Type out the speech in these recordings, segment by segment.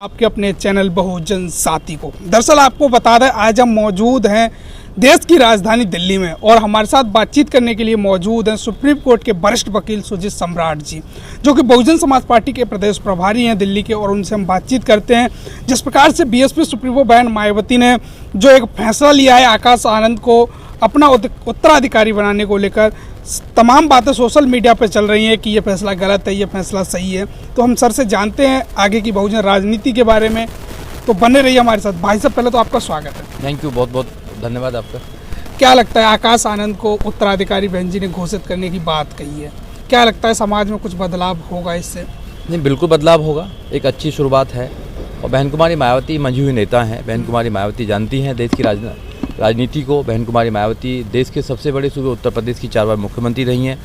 आपके अपने चैनल बहुजन साथी को। दरअसल आपको बता दें, आज हम मौजूद हैं देश की राजधानी दिल्ली में और हमारे साथ बातचीत करने के लिए मौजूद हैं सुप्रीम कोर्ट के वरिष्ठ वकील सुजीत सम्राट जी, जो कि बहुजन समाज पार्टी के प्रदेश प्रभारी हैं दिल्ली के। और उनसे हम बातचीत करते हैं जिस प्रकार से बीएसपी सुप्रीमो बहन मायावती ने जो एक फैसला लिया है आकाश आनंद को अपना उत्तराधिकारी बनाने को लेकर, तमाम बातें सोशल मीडिया पर चल रही हैं कि ये फैसला गलत है, ये फैसला सही है। तो हम सर से जानते हैं आगे की बहुजन राजनीति के बारे में, तो बने रहिए हमारे साथ। भाई साहब, पहले तो आपका स्वागत है। थैंक यू, बहुत बहुत धन्यवाद आपका। क्या लगता है, आकाश आनंद को उत्तराधिकारी बहन जी ने घोषित करने की बात कही है, क्या लगता है समाज में कुछ बदलाव होगा इससे? नहीं, बिल्कुल बदलाव होगा, एक अच्छी शुरुआत है। और बहन कुमारी मायावती मंझी हुई नेता हैं। बहन कुमारी मायावती जानती हैं देश की राजनीति को। बहन कुमारी मायावती देश के सबसे बड़े सूबे उत्तर प्रदेश की 4 बार मुख्यमंत्री रही हैं।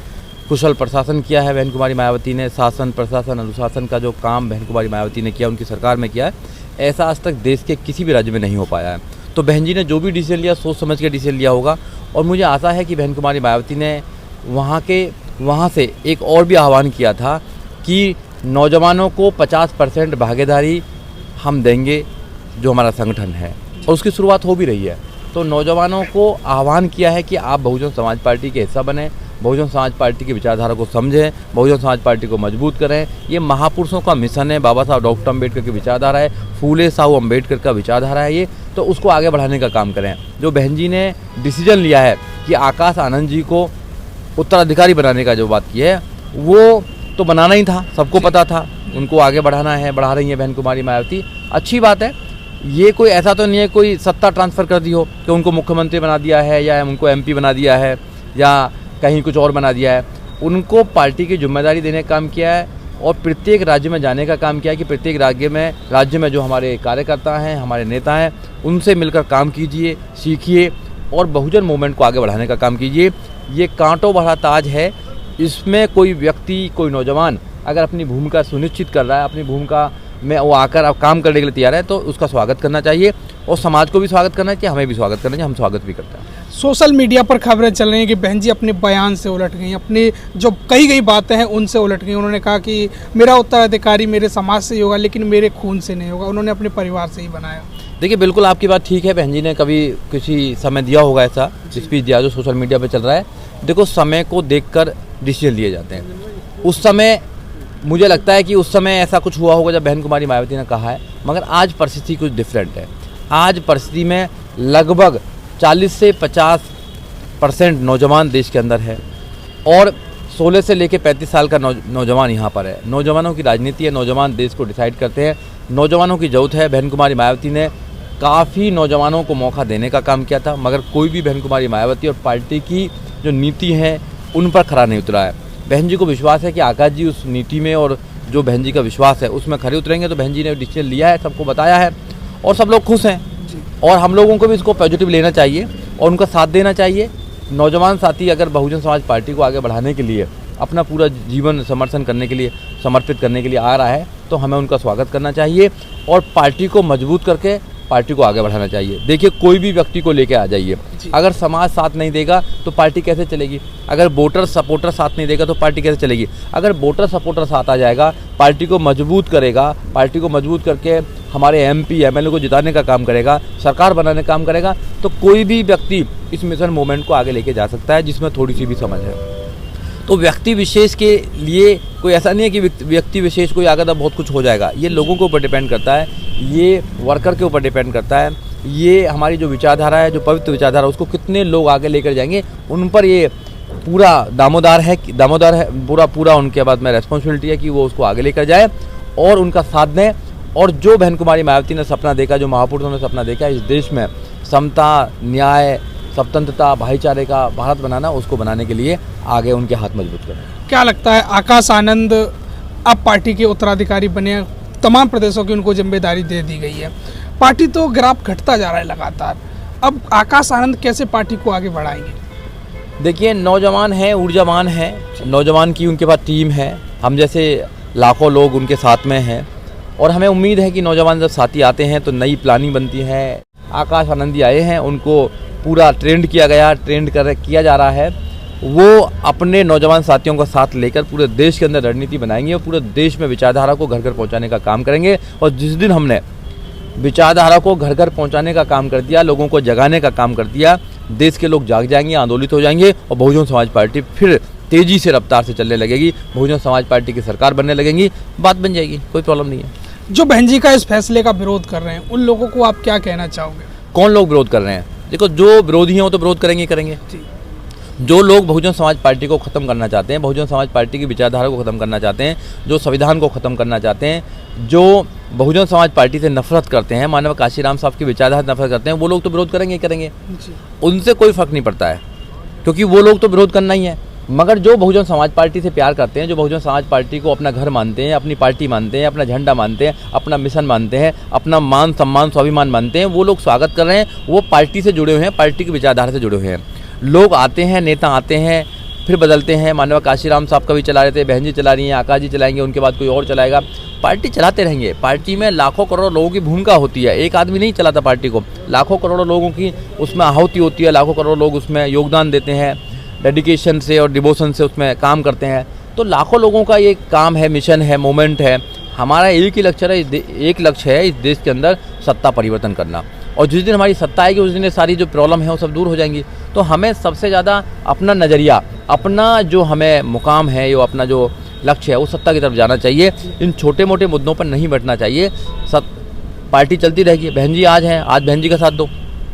कुशल प्रशासन किया है बहन कुमारी मायावती ने। शासन, प्रशासन, अनुशासन का जो काम बहन कुमारी मायावती ने किया, उनकी सरकार में किया है, ऐसा आज तक देश के किसी भी राज्य में नहीं हो पाया है। तो बहन जी ने जो भी डिसीजन लिया, सोच समझ के डिसीजन लिया होगा। और मुझे आशा है कि बहन कुमारी मायावती ने वहाँ से एक और भी आह्वान किया था कि नौजवानों को 50% भागीदारी हम देंगे, जो हमारा संगठन है, और उसकी शुरुआत हो भी रही है। तो नौजवानों को आह्वान किया है कि आप बहुजन समाज पार्टी के हिस्सा बने, बहुजन समाज पार्टी की विचारधारा को समझें, बहुजन समाज पार्टी को मजबूत करें। ये महापुरुषों का मिशन है, बाबा साहब डॉक्टर अम्बेडकर की विचारधारा है, फूले साहू अम्बेडकर का विचारधारा है ये, तो उसको आगे बढ़ाने का काम करें। जो बहन जी ने डिसीजन लिया है कि आकाश आनंद जी को उत्तराधिकारी बनाने का जो बात की है, वो तो बनाना ही था, सबको पता था, उनको आगे बढ़ाना है, बढ़ा रही है बहन कुमारी मायावती। अच्छी बात है। ये कोई ऐसा तो नहीं है कोई सत्ता ट्रांसफ़र कर दी हो कि उनको मुख्यमंत्री बना दिया है या उनको एमपी बना दिया है या कहीं कुछ और बना दिया है। उनको पार्टी की जिम्मेदारी देने का काम किया है और प्रत्येक राज्य में जाने का काम किया है कि प्रत्येक राज्य में जो हमारे कार्यकर्ता हैं, हमारे नेता हैं, उनसे मिलकर काम कीजिए, सीखिए और बहुजन मूवमेंट को आगे बढ़ाने का काम कीजिए। ये कांटों भरा ताज है, इसमें कोई व्यक्ति, कोई नौजवान अगर अपनी भूमिका सुनिश्चित कर रहा है, अपनी भूमिका में वो आकर अब काम करने के लिए तैयार है, तो उसका स्वागत करना चाहिए और समाज को भी स्वागत करना चाहिए, हमें भी स्वागत करना चाहिए, हम स्वागत भी करते हैं। सोशल मीडिया पर खबरें चल रही हैं कि बहन जी अपने बयान से उलट गई, अपनी जो कही गई बातें हैं उनसे उलट गई। उन्होंने कहा कि मेरा उत्तराधिकारी मेरे समाज से ही होगा, लेकिन मेरे खून से नहीं होगा, उन्होंने अपने परिवार से ही बनाया। देखिए, बिल्कुल आपकी बात ठीक है। बहन जी ने कभी किसी समय दिया होगा ऐसा स्पीच दिया जो सोशल मीडिया पर चल रहा है। देखो, समय को देखकर डिसीजन लिए जाते हैं। उस समय मुझे लगता है कि उस समय ऐसा कुछ हुआ होगा जब बहन कुमारी मायावती ने कहा है, मगर आज परिस्थिति कुछ डिफरेंट है। आज परिस्थिति में लगभग 40 से 50% नौजवान देश के अंदर है और 16 से लेकर 35 साल का नौजवान यहाँ पर है। नौजवानों की राजनीति है, नौजवान देश को डिसाइड करते हैं, नौजवानों की जरूरत है। बहन कुमारी मायावती ने काफ़ी नौजवानों को मौका देने का काम किया था, मगर कोई भी बहन कुमारी मायावती और पार्टी की जो नीति है उन पर खरा नहीं उतरा है। बहन जी को विश्वास है कि आकाश जी उस नीति में और जो बहन जी का विश्वास है उसमें खरे उतरेंगे। तो बहन जी ने डिसीजन लिया है, सबको बताया है और सब लोग खुश हैं और हम लोगों को भी इसको पॉजिटिव लेना चाहिए और उनका साथ देना चाहिए। नौजवान साथी अगर बहुजन समाज पार्टी को आगे बढ़ाने के लिए अपना पूरा जीवन समर्थन करने के लिए, समर्पित करने के लिए आ रहा है, तो हमें उनका स्वागत करना चाहिए और पार्टी को मजबूत करके पार्टी को आगे बढ़ाना चाहिए। देखिए, कोई भी व्यक्ति को लेके आ जाइए, अगर समाज साथ नहीं देगा तो पार्टी कैसे चलेगी? अगर वोटर सपोर्टर साथ नहीं देगा तो पार्टी कैसे चलेगी? अगर वोटर सपोर्टर साथ आ जाएगा, पार्टी को मजबूत करेगा, पार्टी को मजबूत करके हमारे एमपी एमएलए को जिताने का काम करेगा, सरकार बनाने का काम करेगा, तो कोई भी व्यक्ति इस मिशन मूवमेंट को आगे लेके जा सकता है जिसमें थोड़ी सी भी समझ है। तो व्यक्ति विशेष के लिए कोई ऐसा नहीं है कि व्यक्ति विशेष कोई आगे तो बहुत कुछ हो जाएगा। ये लोगों के ऊपर डिपेंड करता है, ये वर्कर के ऊपर डिपेंड करता है, ये हमारी जो विचारधारा है, जो पवित्र विचारधारा, उसको कितने लोग आगे लेकर जाएंगे, उन पर ये पूरा दामोदार है पूरा उनके बाद में रेस्पॉन्सिबिलिटी है कि वो उसको आगे लेकर जाए और उनका साथ दें। और जो बहन कुमारी मायावती ने सपना देखा, जो महापुरुषों ने सपना देखा, इस देश में समता, न्याय, स्वतंत्रता, भाईचारे का भारत बनाना, उसको बनाने के लिए आगे उनके हाथ मजबूत करें। क्या लगता है, आकाश आनंद अब पार्टी के उत्तराधिकारी बने, तमाम प्रदेशों की उनको जिम्मेदारी दे दी गई है, पार्टी तो ग्राफ घटता जा रहा है लगातार, अब आकाश आनंद कैसे पार्टी को आगे बढ़ाएंगे? देखिए, नौजवान हैं, ऊर्जावान हैं, नौजवान की उनके पास टीम है, हम जैसे लाखों लोग उनके साथ में हैं और हमें उम्मीद है कि नौजवान जब साथी आते हैं तो नई प्लानिंग बनती है। आकाश आनंद जी आए हैं, उनको पूरा ट्रेंड किया जा रहा है वो अपने नौजवान साथियों का साथ लेकर पूरे देश के अंदर रणनीति बनाएंगे और पूरे देश में विचारधारा को घर घर पहुंचाने का काम करेंगे। और जिस दिन हमने विचारधारा को घर घर पहुंचाने का काम कर दिया, लोगों को जगाने का काम कर दिया, देश के लोग जाग जाएंगे, आंदोलित हो जाएंगे और बहुजन समाज पार्टी फिर तेजी से रफ्तार से चलने लगेगी। बहुजन समाज पार्टी की सरकार बनने लगेगी, बात बन जाएगी, कोई प्रॉब्लम नहीं है। जो बहन जी का इस फैसले का विरोध कर रहे हैं उन लोगों को आप क्या कहना चाहोगे? कौन लोग विरोध कर रहे हैं? देखो, जो विरोधी हैं वो तो विरोध करेंगे ही करेंगे। जो लोग बहुजन समाज पार्टी को ख़त्म करना चाहते हैं, बहुजन समाज पार्टी की विचारधारा को ख़त्म करना चाहते हैं, जो संविधान को ख़त्म करना चाहते हैं, जो बहुजन समाज पार्टी से नफरत करते हैं, मानव काशीराम साहब की विचारधारा से नफरत करते हैं, वो लोग तो विरोध करेंगे ही करेंगे। उनसे कोई फ़र्क नहीं पड़ता है, क्योंकि वो लोग तो विरोध करना ही है। मगर जो बहुजन समाज पार्टी से प्यार करते हैं, जो बहुजन समाज पार्टी को अपना घर मानते हैं, अपनी पार्टी मानते हैं, अपना झंडा मानते हैं, अपना मिशन मानते हैं, अपना मान सम्मान स्वाभिमान मानते हैं, वो लोग स्वागत कर रहे हैं। वो पार्टी से जुड़े हुए हैं, पार्टी की विचारधारा से जुड़े हुए हैं। लोग आते हैं, नेता आते हैं, फिर बदलते हैं। मानव काशीराम साहब कभी चला रहे थे, बहन जी चला रही हैं, आकाश जी चलाएंगे, उनके बाद कोई और चलाएगा। पार्टी चलाते रहेंगे। पार्टी में लाखों करोड़ों लोगों की भूमिका होती है, एक आदमी नहीं चलाता पार्टी को, लाखों करोड़ों लोगों की उसमें आहुति होती है, लाखों करोड़ों लोग उसमें योगदान देते हैं, डेडिकेशन से और डिवोशन से उसमें काम करते हैं। तो लाखों लोगों का ये काम है, मिशन है, मोमेंट है। हमारा एक ही लक्ष्य है, एक लक्ष्य है इस देश के अंदर सत्ता परिवर्तन करना। और जिस दिन हमारी सत्ता आएगी उस दिन ये सारी जो प्रॉब्लम है वो सब दूर हो जाएंगी। तो हमें सबसे ज़्यादा अपना नज़रिया, अपना जो हमें मुकाम है, यो अपना जो लक्ष्य है वो सत्ता की तरफ जाना चाहिए। इन छोटे मोटे मुद्दों पर नहीं बैठना चाहिए। पार्टी चलती रहेगी। बहन जी आज हैं, आज बहन जी का साथ दो।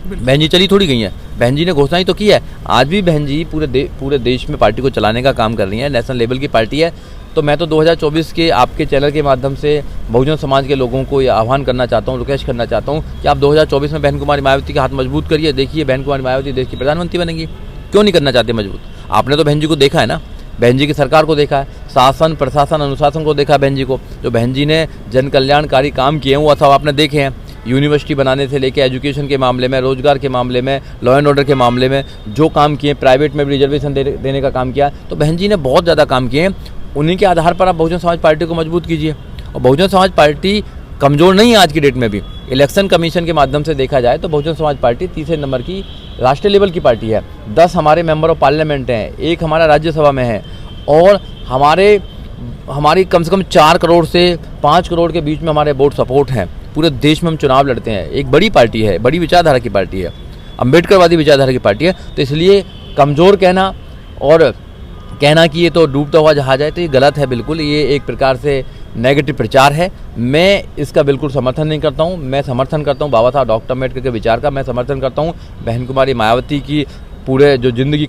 बहन जी चली थोड़ी गई हैं, बहन जी ने घोषणा ही तो की है। आज भी बहन जी पूरे देश में पार्टी को चलाने का काम कर रही हैं, नेशनल लेवल की पार्टी है। तो मैं तो 2024 के आपके चैनल के माध्यम से बहुजन समाज के लोगों को ये आह्वान करना चाहता हूँ, रिक्वेस्ट करना चाहता हूँ कि आप 2024 में बहन कुमारी मायावती के हाथ मजबूत करिए। देखिए, बहन कुमारी मायावती देश की प्रधानमंत्री बनेंगी। क्यों नहीं करना चाहते मजबूत? आपने तो बहन जी को देखा है ना, बहन जी की सरकार को देखा है, शासन प्रशासन अनुशासन को देखा है बहन जी को। जो बहन जी ने जन कल्याणकारी काम किए हैं वो सब आपने देखे हैं। यूनिवर्सिटी बनाने से लेकर एजुकेशन के मामले में, रोजगार के मामले में, लॉ एंड ऑर्डर के मामले में जो काम किए, प्राइवेट में भी रिजर्वेशन देने का काम किया। तो बहन जी ने बहुत ज़्यादा काम किए हैं। उन्हीं के आधार पर आप बहुजन समाज पार्टी को मजबूत कीजिए। और बहुजन समाज पार्टी कमज़ोर नहीं है आज की डेट में भी। इलेक्शन कमीशन के माध्यम से देखा जाए तो बहुजन समाज पार्टी तीसरे नंबर की राष्ट्रीय लेवल की पार्टी है। 10 हमारे मेंबर ऑफ पार्लियामेंट हैं, 1 हमारा राज्यसभा में है और हमारी कम से कम 4 करोड़ से 5 करोड़ के बीच में हमारे वोट सपोर्ट हैं। पूरे देश में हम चुनाव लड़ते हैं। एक बड़ी पार्टी है, बड़ी विचारधारा की पार्टी है, अम्बेडकरवादी विचारधारा की पार्टी है। तो इसलिए कमज़ोर कहना और कहना कि ये तो डूबता हुआ जहाज है, तो ये गलत है बिल्कुल। ये एक प्रकार से नेगेटिव प्रचार है। मैं इसका बिल्कुल समर्थन नहीं करता हूँ। मैं समर्थन करता हूँ बाबा साहब डॉक्टर अम्बेडकर के विचार का। मैं समर्थन करता हूँ बहन कुमारी मायावती की पूरे जो ज़िंदगी